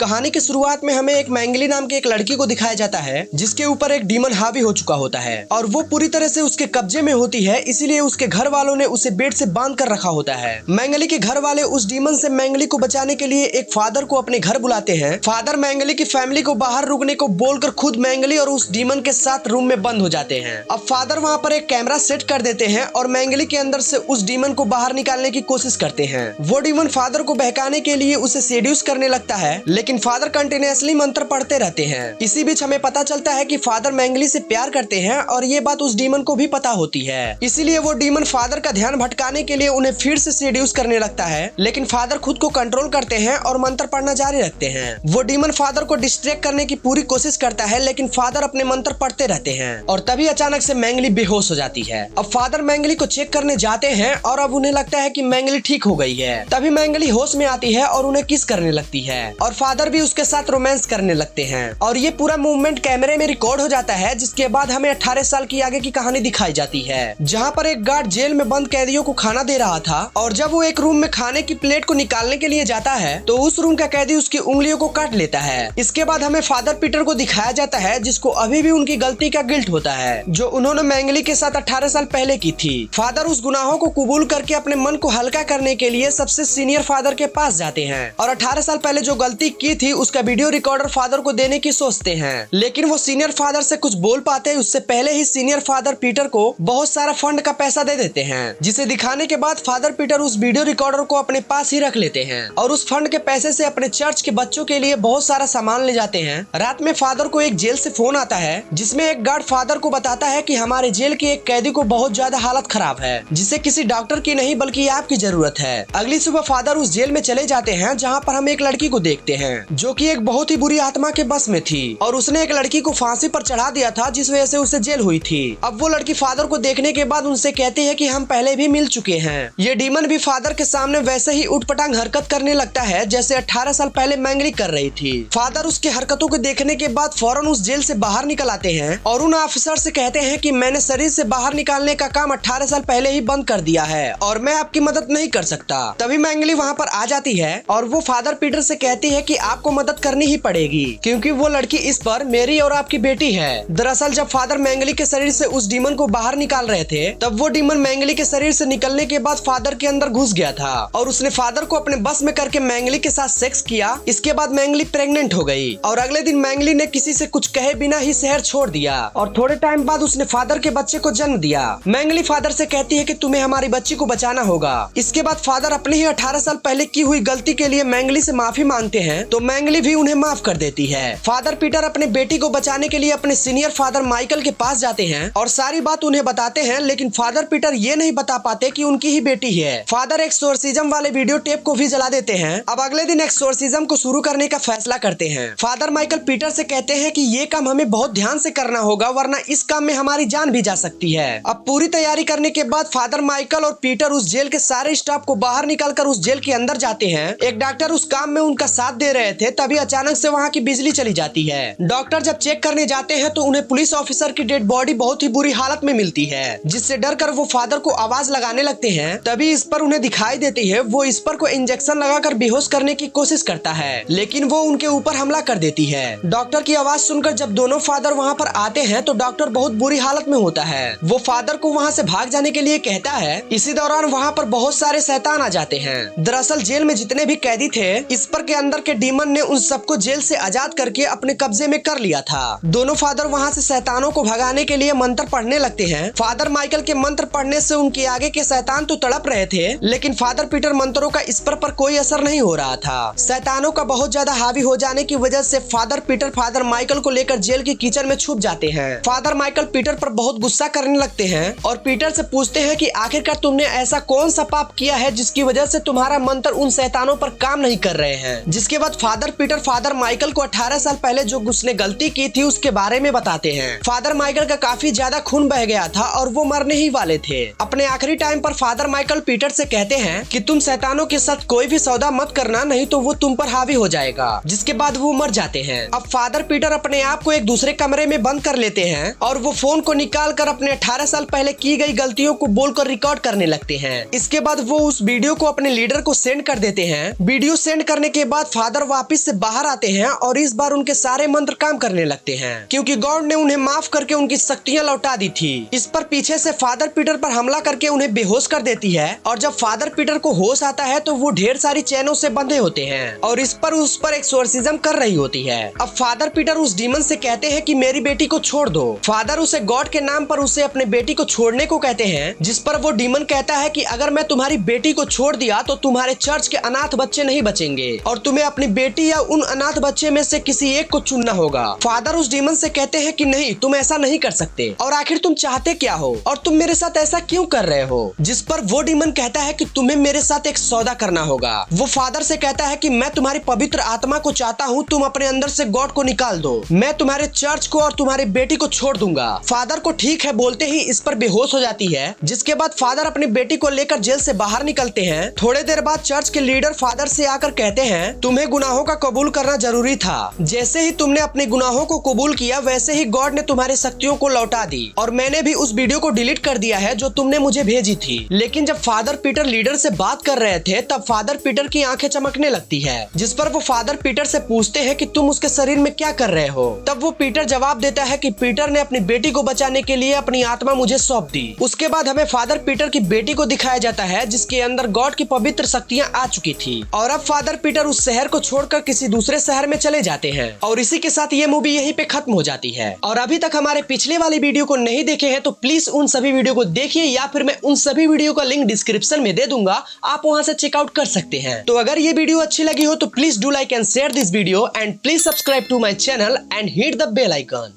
कहानी की शुरुआत में हमें एक मैंगली नाम की एक लड़की को दिखाया जाता है जिसके ऊपर एक डीमन हावी हो चुका होता है और वो पूरी तरह से उसके कब्जे में होती है, इसीलिए उसके घर वालों ने उसे बेड से बांध कर रखा होता है। मैंगली के घर वाले उस डीमन से मैंगली को बचाने के लिए एक फादर को अपने घर बुलाते हैं। फादर मैंगली की फैमिली को बाहर रुकने को बोलकर खुद मैंगली और उस डीमन के साथ रूम में बंद हो जाते हैं। अब फादर वहाँ पर एक कैमरा सेट कर देते हैं और मैंगली के अंदर से उस डीमन को बाहर निकालने की कोशिश करते हैं। वो डीमन फादर को बहकाने के लिए उसे सेड्यूस करने लगता है, लेकिन फादर कंटिन्यूअसली मंत्र पढ़ते रहते हैं। इसी बीच हमें पता चलता है कि फादर मैंगली से प्यार करते हैं और ये बात उस डीमन को भी पता होती है। इसीलिए वो डीमन फादर का ध्यान भटकाने के लिए उन्हें फिर से सेड्यूस करने लगता है, लेकिन फादर खुद को कंट्रोल करते हैं और मंत्र पढ़ना जारी रखते हैं। वो डीमन फादर को डिस्ट्रैक्ट करने की पूरी कोशिश करता है, लेकिन फादर अपने मंत्र पढ़ते रहते हैं और तभी अचानक से मैंगली बेहोश हो जाती है। अब फादर मैंगली को चेक करने जाते हैं और अब उन्हें लगता है कि मैंगली ठीक हो गई है। तभी मैंगली होश में आती है और उन्हें किस करने लगती है और फादर भी उसके साथ रोमांस करने लगते हैं और ये पूरा मूवमेंट कैमरे में रिकॉर्ड हो जाता है। जिसके बाद हमें 18 साल की आगे की कहानी दिखाई जाती है, जहाँ पर एक गार्ड जेल में बंद कैदियों को खाना दे रहा था और जब वो एक रूम में खाने की प्लेट को निकालने के लिए जाता है तो उस रूम का कैदी उसकी उंगलियों को काट लेता है। इसके बाद हमें फादर पीटर को दिखाया जाता है जिसको अभी भी उनकी गलती का गिल्ट होता है जो उन्होंने मैंगली के साथ 18 साल पहले की थी। फादर उस गुनाहों को कबूल करके अपने मन को हल्का करने के लिए सबसे सीनियर फादर के पास जाते हैं और 18 साल पहले जो गलती की थी उसका वीडियो रिकॉर्डर फादर को देने की सोचते हैं, लेकिन वो सीनियर फादर से कुछ बोल पाते उससे पहले ही सीनियर फादर पीटर को बहुत सारा फंड का पैसा दे देते हैं, जिसे दिखाने के बाद फादर पीटर उस वीडियो रिकॉर्डर को अपने पास ही रख लेते हैं और उस फंड के पैसे से अपने चर्च के बच्चों के लिए बहुत सारा सामान ले जाते हैं। रात में फादर को एक जेल से फोन आता है जिसमें एक गार्ड फादर को बताता है कि हमारे जेल के एक कैदी को बहुत ज्यादा हालत खराब है, जिसे किसी डॉक्टर की नहीं बल्कि आपकी जरूरत है। अगली सुबह फादर उस जेल में चले जाते हैं जहाँ पर हम एक लड़की को देखते हैं जो कि एक बहुत ही बुरी आत्मा के बस में थी और उसने एक लड़की को फांसी पर चढ़ा दिया था, जिस वजह से उसे जेल हुई थी। अब वो लड़की फादर को देखने के बाद उनसे कहती है कि हम पहले भी मिल चुके हैं। ये डीमन भी फादर के सामने वैसे ही उठपटांग हरकत करने लगता है जैसे 18 साल पहले मैंगली कर रही थी। फादर उसके हरकतों को देखने के बाद फौरन उस जेल से बाहर निकल आते हैं और उन ऑफिसर से कहते हैं कि मैंने शरीर से बाहर निकालने का काम 18 साल पहले ही बंद कर दिया है और मैं आपकी मदद नहीं कर सकता। तभी मैंगली वहाँ पर आ जाती है और वो फादर पीटर से कहती है कि आपको मदद करनी ही पड़ेगी क्योंकि वो लड़की इस पर मेरी और आपकी बेटी है। दरअसल जब फादर मैंगली के शरीर से उस डीमन को बाहर निकाल रहे थे तब वो डीमन मैंगली के शरीर से निकलने के बाद फादर के अंदर घुस गया था और उसने फादर को अपने बस में करके मैंगली के साथ सेक्स किया। इसके बाद मैंगली प्रेग्नेंट हो गई और अगले दिन मैंगली ने किसी से कुछ कहे बिना ही शहर छोड़ दिया और थोड़े टाइम बाद उसने फादर के बच्चे को जन्म दिया। मैंगली फादर से कहती है कि तुम्हें हमारी बच्ची को बचाना होगा। इसके बाद फादर अपने ही 18 साल पहले की हुई गलती के लिए मैंगली से माफी मांगते हैं तो मैंगली भी उन्हें माफ कर देती है। फादर पीटर अपने बेटी को बचाने के लिए अपने सीनियर फादर माइकल के पास जाते हैं और सारी बात उन्हें बताते हैं, लेकिन फादर पीटर ये नहीं बता पाते कि उनकी ही बेटी है। फादर एक्सोर्सिज्म वाले वीडियो टेप को भी जला देते हैं। अब अगले दिन एक्सोर्सिज्म को शुरू करने का फैसला करते हैं। फादर माइकल पीटर से कहते हैं कि ये काम हमें बहुत ध्यान से करना होगा वरना इस काम में हमारी जान भी जा सकती है। अब पूरी तैयारी करने के बाद फादर माइकल और पीटर उस जेल के सारे स्टाफ को बाहर निकालकर उस जेल के अंदर जाते हैं। एक डॉक्टर उस काम में उनका साथ दे रहे थे, तभी अचानक से वहाँ की बिजली चली जाती है। डॉक्टर जब चेक करने जाते हैं तो उन्हें पुलिस ऑफिसर की डेड बॉडी बहुत ही बुरी हालत में मिलती है, जिससे डर कर वो फादर को आवाज लगाने लगते हैं। तभी इस पर उन्हें दिखाई देती है। वो इस पर को इंजेक्शन लगाकर बेहोश करने की कोशिश करता है, लेकिन वो उनके ऊपर हमला कर देती है। डॉक्टर की आवाज सुनकर जब दोनों फादर वहाँ पर आते हैं तो डॉक्टर बहुत बुरी हालत में होता है। वो फादर को वहाँ से भाग जाने के लिए कहता है। इसी दौरान वहाँ पर बहुत सारे शैतान आ जाते हैं। दरअसल जेल में जितने भी कैदी थे इस पर के अंदर के डीमन ने उन सबको जेल से आजाद करके अपने कब्जे में कर लिया था। दोनों फादर वहाँ से शैतानों को भगाने के लिए मंत्र पढ़ने लगते हैं। फादर माइकल के मंत्र पढ़ने से उनके आगे के शैतान तो तड़प रहे थे, लेकिन फादर पीटर मंत्रों का इस पर कोई असर नहीं हो रहा था। शैतानों का बहुत ज्यादा हावी हो जाने की वजह से फादर पीटर फादर माइकल को लेकर जेल की किचन में छुप जाते हैं। फादर माइकल पीटर पर बहुत गुस्सा करने लगते हैं और पीटर से पूछते हैं कि आखिरकार तुमने ऐसा कौन सा पाप किया है जिसकी वजह से तुम्हारा मंत्र उन शैतानों पर काम नहीं कर रहे हैं। जिसके बाद फादर पीटर फादर माइकल को 18 साल पहले जो उसने गलती की थी उसके बारे में बताते हैं। फादर माइकल का काफी ज्यादा खून बह गया था और वो मरने ही वाले थे। अपने आखिरी टाइम पर फादर माइकल पीटर से कहते हैं कि तुम शैतानों के साथ कोई भी सौदा मत करना, नहीं तो वो तुम पर हावी हो जाएगा। जिसके बाद वो मर जाते हैं। अब फादर पीटर अपने आप को एक दूसरे कमरे में बंद कर लेते हैं और वो फोन को निकाल कर अपने 18 साल पहले की गई गलतियों को बोलकर रिकॉर्ड करने लगते हैं। इसके बाद वो उस वीडियो को अपने लीडर को सेंड कर देते हैं। वीडियो सेंड करने के बाद फादर वापिस से बाहर आते हैं और इस बार उनके सारे मंत्र काम करने लगते हैं क्योंकि गॉड ने उन्हें माफ करके उनकी शक्तियां लौटा दी थी। इस पर पीछे से फादर पीटर पर हमला करके उन्हें बेहोश कर देती है और जब फादर पीटर को होश आता है तो वो ढेर सारी चैनों से बंधे होते हैं और उस पर एक्सोर्सिज्म कर रही होती है। अब फादर पीटर उस डीमन से कहते हैं कि मेरी बेटी को छोड़ दो। फादर उसे गॉड के नाम पर उसे अपने बेटी को छोड़ने को कहते हैं, जिस पर वो डीमन कहता है कि अगर मैं तुम्हारी बेटी को छोड़ दिया तो तुम्हारे चर्च के अनाथ बच्चे नहीं बचेंगे और तुम्हें अपनी बेटी या उन अनाथ बच्चे में से किसी एक को चुनना होगा। फादर उस डीमन से कहते हैं कि नहीं, तुम ऐसा नहीं कर सकते और आखिर तुम चाहते क्या हो और तुम मेरे साथ ऐसा क्यों कर रहे हो। जिस पर वो डीमन कहता है कि तुम्हें मेरे साथ एक सौदा करना होगा। वो फादर से कहता है कि मैं तुम्हारी पवित्र आत्मा को चाहता हूँ, तुम अपने अंदर से गॉड को निकाल दो, मैं तुम्हारे चर्च को और तुम्हारी बेटी को छोड़ दूंगा। फादर को ठीक है बोलते ही इस पर बेहोश हो जाती है, जिसके बाद फादर अपनी बेटी को लेकर जेल से बाहर निकलते हैं। थोड़े देर बाद चर्च के लीडर फादर से आकर कहते हैं तुम्हें गुनाहों का कबूल करना जरूरी था। जैसे ही तुमने अपने गुनाहों को कबूल किया वैसे ही गॉड ने तुम्हारी शक्तियों को लौटा दी और मैंने भी उस वीडियो को डिलीट कर दिया है जो तुमने मुझे भेजी थी। लेकिन जब फादर पीटर लीडर से बात कर रहे थे तब फादर पीटर की आंखें चमकने लगती है, जिस पर वो फादर पीटर से पूछते हैं कि तुम उसके शरीर में क्या कर रहे हो। तब वो पीटर जवाब देता है कि पीटर ने अपनी बेटी को बचाने के लिए अपनी आत्मा मुझे सौंप दी। उसके बाद हमें फादर पीटर की बेटी को दिखाया जाता है जिसके अंदर गॉड की पवित्र शक्तियां आ चुकी थी और अब फादर पीटर उस शहर को छोड़कर किसी दूसरे शहर में चले जाते हैं और इसी के साथ ये मूवी यहीं पे खत्म हो जाती है। और अभी तक हमारे पिछले वाली वीडियो को नहीं देखे हैं तो प्लीज उन सभी वीडियो को देखिए या फिर मैं उन सभी वीडियो का लिंक डिस्क्रिप्शन में दे दूंगा, आप वहां से चेकआउट कर सकते हैं। तो अगर ये वीडियो अच्छी लगी हो तो please do like and share this video and please subscribe to my channel and hit the bell icon.